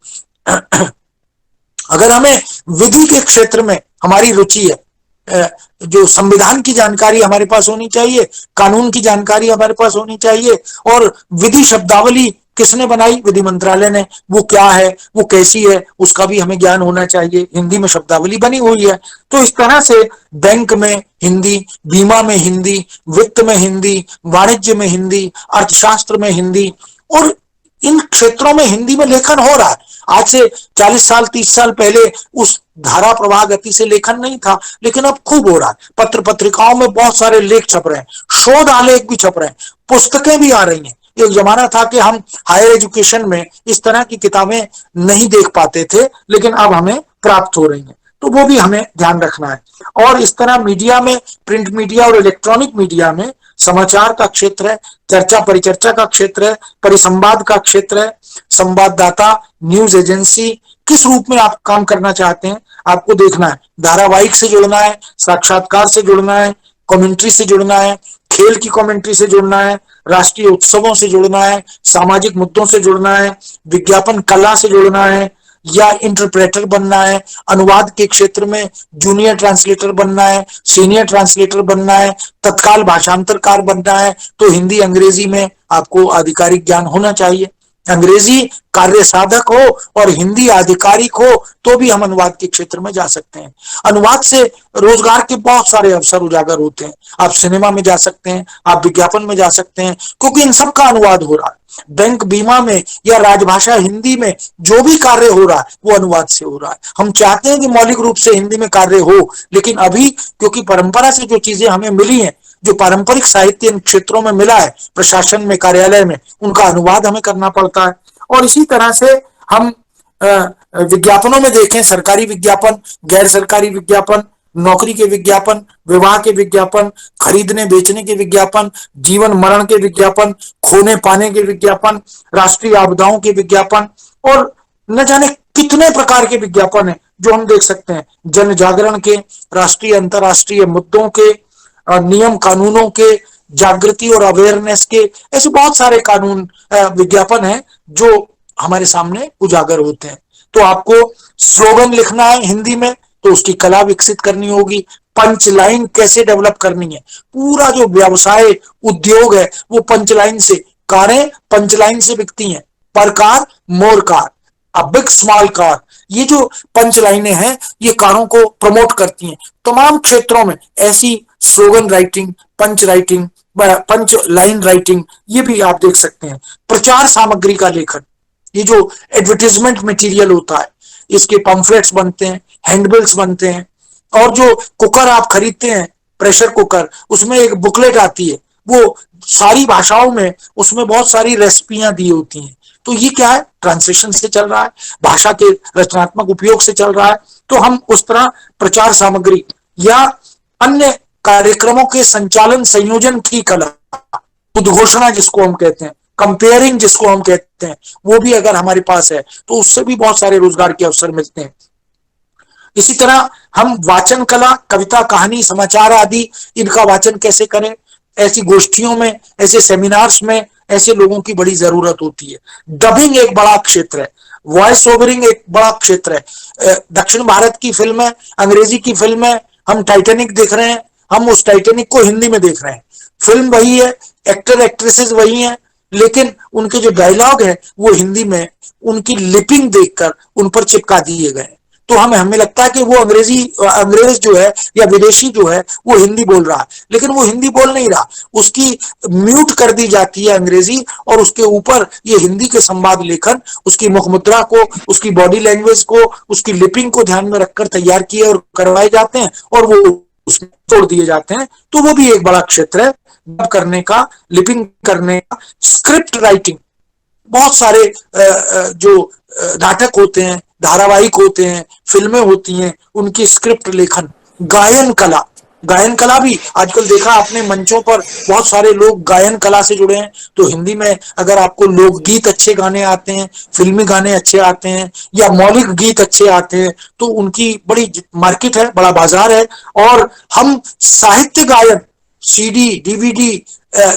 अगर हमें विधि के क्षेत्र में हमारी रुचि है, जो संविधान की जानकारी हमारे पास होनी चाहिए, कानून की जानकारी हमारे पास होनी चाहिए, और विधि शब्दावली किसने बनाई, विधि मंत्रालय ने, वो क्या है, वो कैसी है, उसका भी हमें ज्ञान होना चाहिए। हिंदी में शब्दावली बनी हुई है। तो इस तरह से बैंक में हिंदी, बीमा में हिंदी, वित्त में हिंदी, वाणिज्य में हिंदी, अर्थशास्त्र में हिंदी, और इन क्षेत्रों में हिंदी में लेखन हो रहा है। आज से 40 साल 30 साल पहले उस धारा प्रवाह गति से लेखन नहीं था, लेकिन अब खूब हो रहा है। पत्र पत्रिकाओं में बहुत सारे लेख छप रहे हैं, शोध आलेख भी छप रहे हैं, पुस्तकें भी आ रही हैं। एक जमाना था कि हम हायर एजुकेशन में इस तरह की किताबें नहीं देख पाते थे, लेकिन अब हमें प्राप्त हो रही हैं। तो वो भी हमें ध्यान रखना है। और इस तरह मीडिया में, प्रिंट मीडिया और इलेक्ट्रॉनिक मीडिया में समाचार का क्षेत्र है, चर्चा परिचर्चा का क्षेत्र है, परिसंवाद का क्षेत्र है, संवाददाता, न्यूज एजेंसी, किस रूप में आप काम करना चाहते हैं आपको देखना है। धारावाहिक से जुड़ना है, साक्षात्कार से जुड़ना है, कमेंट्री से जुड़ना है, खेल की कमेंट्री से जुड़ना है, राष्ट्रीय उत्सवों से जुड़ना है, सामाजिक मुद्दों से जुड़ना है, विज्ञापन कला से जुड़ना है, या इंटरप्रेटर बनना है, अनुवाद के क्षेत्र में जूनियर ट्रांसलेटर बनना है, सीनियर ट्रांसलेटर बनना है, तत्काल भाषांतरकार बनना है, तो हिंदी अंग्रेजी में आपको आधिकारिक ज्ञान होना चाहिए। अंग्रेजी कार्य साधक हो और हिंदी आधिकारिक हो तो भी हम अनुवाद के क्षेत्र में जा सकते हैं। अनुवाद से रोजगार के बहुत सारे अवसर उजागर होते हैं। आप सिनेमा में जा सकते हैं, आप विज्ञापन में जा सकते हैं, क्योंकि इन सब का अनुवाद हो रहा है। बैंक बीमा में या राजभाषा हिंदी में जो भी कार्य हो रहा है वो अनुवाद से हो रहा है। हम चाहते हैं कि मौलिक रूप से हिंदी में कार्य हो, लेकिन अभी क्योंकि परंपरा से जो चीजें हमें मिली हैं, जो पारंपरिक साहित्य इन क्षेत्रों में मिला है, प्रशासन में, कार्यालय में, उनका अनुवाद हमें करना पड़ता है। और इसी तरह से हम विज्ञापनों में देखें, सरकारी विज्ञापन, गैर सरकारी विज्ञापन, नौकरी के विज्ञापन, विवाह के विज्ञापन, खरीदने बेचने के विज्ञापन, जीवन मरण के विज्ञापन, खोने पाने के विज्ञापन, राष्ट्रीय आपदाओं के विज्ञापन, और न जाने कितने प्रकार के विज्ञापन है जो हम देख सकते हैं। जन जागरण के, राष्ट्रीय अंतर्राष्ट्रीय मुद्दों के, नियम कानूनों के, जागृति और अवेयरनेस के, ऐसे बहुत सारे कानून विज्ञापन हैं जो हमारे सामने उजागर होते हैं। तो आपको स्लोगन लिखना है हिंदी में तो उसकी कला विकसित करनी होगी। पंच लाइन कैसे डेवलप करनी है, पूरा जो व्यवसाय उद्योग है वो पंच लाइन से, कारें पंच लाइन से बिकती हैं, पर car more car, a big small car, ये जो पंच लाइनें हैं ये कारों को प्रमोट करती हैं। तमाम क्षेत्रों में ऐसी slogan writing, punch line writing, ये भी आप देख सकते हैं। प्रचार सामग्री का लेखन, ये जो एडवर्टीजमेंट मटेरियल होता है, इसके पम्फलेट्स बनते हैं, हैंडबिल्स बनते हैं, और जो कुकर आप खरीदते हैं, प्रेशर कुकर, उसमें एक बुकलेट आती है, वो सारी भाषाओं में, उसमें बहुत सारी रेसिपियां दी होती हैं। तो ये क्या है, ट्रांसलेशन से चल रहा है, भाषा के रचनात्मक उपयोग से चल रहा है। तो हम उस तरह प्रचार सामग्री या अन्य कार्यक्रमों के संचालन संयोजन की कला, उद्घोषणा जिसको हम कहते हैं, कंपेयरिंग जिसको हम कहते हैं, वो भी अगर हमारे पास है तो उससे भी बहुत सारे रोजगार के अवसर मिलते हैं। इसी तरह हम वाचन कला, कविता, कहानी, समाचार आदि, इनका वाचन कैसे करें, ऐसी गोष्ठियों में, ऐसे सेमिनार्स में ऐसे लोगों की बड़ी जरूरत होती है। डबिंग एक बड़ा क्षेत्र है, वॉइस ओवरिंग एक बड़ा क्षेत्र है। दक्षिण भारत की फिल्म है, अंग्रेजी की फिल्म है, हम टाइटैनिक देख रहे हैं, हम उस टाइटैनिक को हिंदी में देख रहे हैं। फिल्म वही है, एक्टर एक्ट्रेसेस वही हैं, लेकिन उनके जो डायलॉग है वो हिंदी में उनकी लिपिंग देखकर उन पर चिपका दिए गए। तो हमें लगता है कि वो अंग्रेज जो है या विदेशी जो है वो हिंदी बोल रहा है, लेकिन वो हिंदी बोल नहीं रहा, उसकी म्यूट कर दी जाती है अंग्रेजी, और उसके ऊपर ये हिंदी के संवाद लेखन, उसकी मुख मुद्रा को, उसकी बॉडी लैंग्वेज को, उसकी लिपिंग को ध्यान में रखकर तैयार किए और करवाए जाते हैं, और वो उसमें तोड़ दिए जाते हैं। तो वो भी एक बड़ा क्षेत्र है करने का, लिपिंग करने का। स्क्रिप्ट राइटिंग, बहुत सारे जो नाटक होते हैं, धारावाहिक होते हैं, फिल्में होती हैं, उनकी स्क्रिप्ट लेखन। गायन कला, गायन कला भी आजकल देखा आपने मंचों पर बहुत सारे लोग गायन कला से जुड़े हैं। तो हिंदी में अगर आपको लोकगीत अच्छे गाने आते हैं, फिल्मी गाने अच्छे आते हैं, या मौलिक गीत अच्छे आते हैं, तो उनकी बड़ी मार्केट है, बड़ा बाजार है। और हम साहित्य गायन, सीडी, डीवीडी,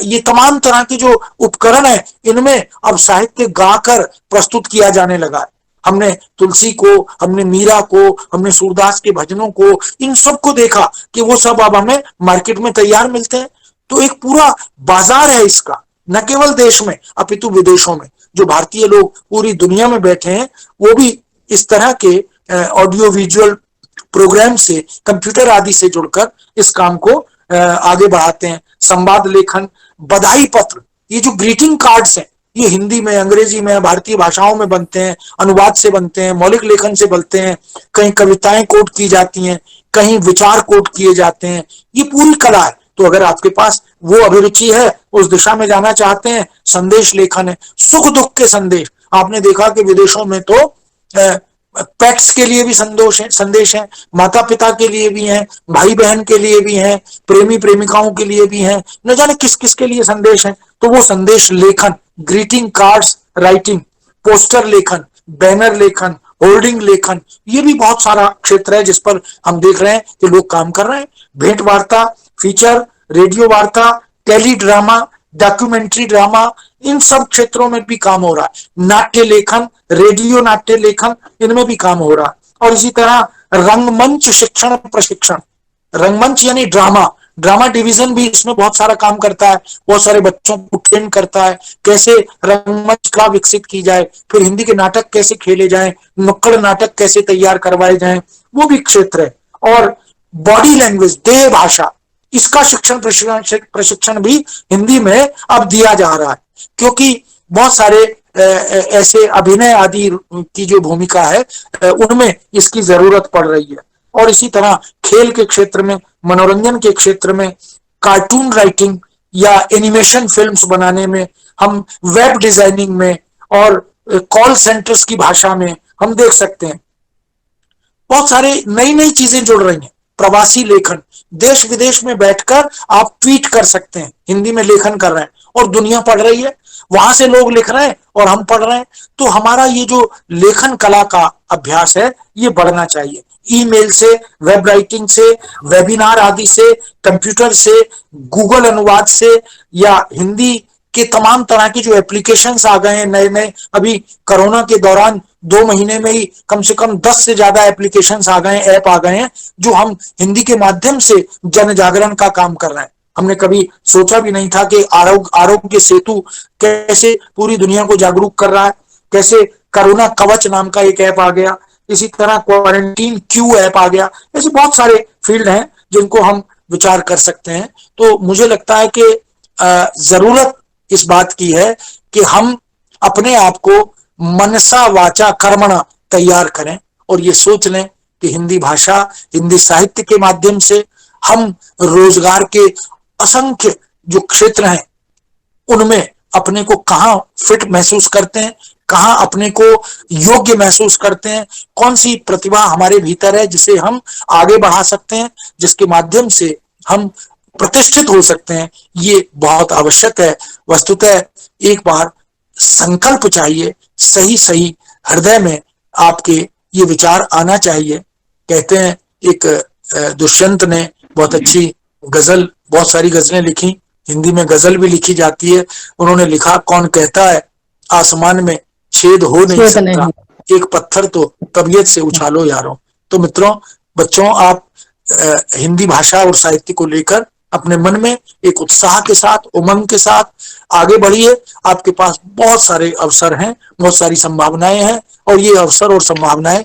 ये तमाम तरह के जो उपकरण है, इनमें अब साहित्य गाकर प्रस्तुत किया जाने लगा है। हमने तुलसी को, हमने मीरा को, हमने सूरदास के भजनों को, इन सब को देखा कि वो सब अब हमें मार्केट में तैयार मिलते हैं। तो एक पूरा बाजार है इसका, न केवल देश में अपितु विदेशों में। जो भारतीय लोग पूरी दुनिया में बैठे हैं वो भी इस तरह के ऑडियो विजुअल प्रोग्राम से, कंप्यूटर आदि से जुड़कर इस काम को आगे बढ़ाते हैं। संवाद लेखन, बधाई पत्र, ये जो ग्रीटिंग कार्ड्स हैं, ये हिंदी में, अंग्रेजी में, भारतीय भाषाओं में बनते हैं, अनुवाद से बनते हैं, मौलिक लेखन से बनते हैं। कहीं कविताएं कोट की जाती हैं, कहीं विचार कोट किए जाते हैं। ये पूरी कला है। तो अगर आपके पास वो अभिरुचि है, उस दिशा में जाना चाहते हैं, संदेश लेखन है, सुख दुख के संदेश। आपने देखा कि विदेशों में तो पेट्स के लिए भी संदेश हैं, माता पिता के लिए भी हैं, भाई बहन के लिए भी हैं, प्रेमी प्रेमिकाओं के लिए भी हैं, न जाने किस किस के लिए संदेश हैं। तो वो संदेश लेखन, ग्रीटिंग कार्ड्स राइटिंग, पोस्टर लेखन, बैनर लेखन, होर्डिंग लेखन, ये भी बहुत सारा क्षेत्र है जिस पर हम देख रहे हैं कि लोग काम कर रहे हैं। भेंट वार्ता, फीचर, रेडियो वार्ता, टेली ड्रामा, डॉक्यूमेंट्री ड्रामा, इन सब क्षेत्रों में भी काम हो रहा है। नाट्य लेखन, रेडियो नाट्य लेखन, इनमें भी काम हो रहा है। और इसी तरह रंगमंच शिक्षण प्रशिक्षण, रंगमंच यानी ड्रामा, ड्रामा डिवीजन भी इसमें बहुत सारा काम करता है, बहुत सारे बच्चों को ट्रेन करता है कैसे रंगमंच कला विकसित की जाए, फिर हिंदी के नाटक कैसे खेले जाएं, नुक्कड़ नाटक कैसे तैयार करवाए जाएं, वो भी क्षेत्र है। और बॉडी लैंग्वेज, देह भाषा, इसका शिक्षण प्रशिक्षण भी हिंदी में अब दिया जा रहा है, क्योंकि बहुत सारे ऐसे अभिनय आदि की जो भूमिका है उनमें इसकी जरूरत पड़ रही है। और इसी तरह खेल के क्षेत्र में, मनोरंजन के क्षेत्र में, कार्टून राइटिंग या एनिमेशन फिल्म्स बनाने में, हम वेब डिजाइनिंग में और कॉल सेंटर्स की भाषा में हम देख सकते हैं बहुत सारे नई नई चीजें जुड़ रही हैं। प्रवासी लेखन, देश विदेश में बैठकर आप ट्वीट कर सकते हैं, हिंदी में लेखन कर रहे हैं और दुनिया पढ़ रही है, वहां से लोग लिख रहे हैं और हम पढ़ रहे हैं। तो हमारा ये जो लेखन कला का अभ्यास है ये बढ़ना चाहिए। ईमेल से, वेब राइटिंग से, वेबिनार आदि से, कंप्यूटर से, गूगल अनुवाद से, या हिंदी के तमाम तरह की जो एप्लीकेशंस आ गए हैं नए नए, अभी कोरोना के दौरान 2 महीने में ही कम से कम 10 से ज्यादा एप्लीकेशंस आ गए हैं, ऐप आ गए हैं, जो हम हिंदी के माध्यम से जन जागरण का काम कर रहे हैं। हमने कभी सोचा भी नहीं था कि आरोग्य सेतु कैसे पूरी दुनिया को जागरूक कर रहा है, कैसे कोरोना कवच नाम का एक ऐप आ गया, इसी तरह क्वारंटीन क्यू ऐप आ गया। ऐसे बहुत सारे फील्ड हैं जिनको हम विचार कर सकते हैं। तो मुझे लगता है कि जरूरत इस बात की है कि हम अपने आप को मनसा वाचा कर्मणा तैयार करें और ये सोच लें कि हिंदी भाषा, हिंदी साहित्य के माध्यम से हम रोजगार के असंख्य जो क्षेत्र हैं उनमें अपने को कहाँ फिट महसूस करते हैं, कहाँ अपने को योग्य महसूस करते हैं, कौन सी प्रतिभा हमारे भीतर है जिसे हम आगे बढ़ा सकते हैं, जिसके माध्यम से हम प्रतिष्ठित हो सकते हैं, ये बहुत आवश्यक है। वस्तुतः एक बार संकल्प चाहिए, सही सही हृदय में आपके ये विचार आना चाहिए। कहते हैं एक दुष्यंत ने बहुत अच्छी गजल, बहुत सारी गजलें लिखी, हिंदी में गजल भी लिखी जाती है। उन्होंने लिखा, कौन कहता है आसमान में छेद हो नहीं सकता, एक पत्थर तो तबीयत से उछालो यारों। तो मित्रों, बच्चों, आप हिंदी भाषा और साहित्य को लेकर अपने मन में एक उत्साह के साथ, उमंग के साथ आगे बढ़िए। आपके पास बहुत सारे अवसर हैं, बहुत सारी संभावनाएं हैं और ये अवसर और संभावनाएं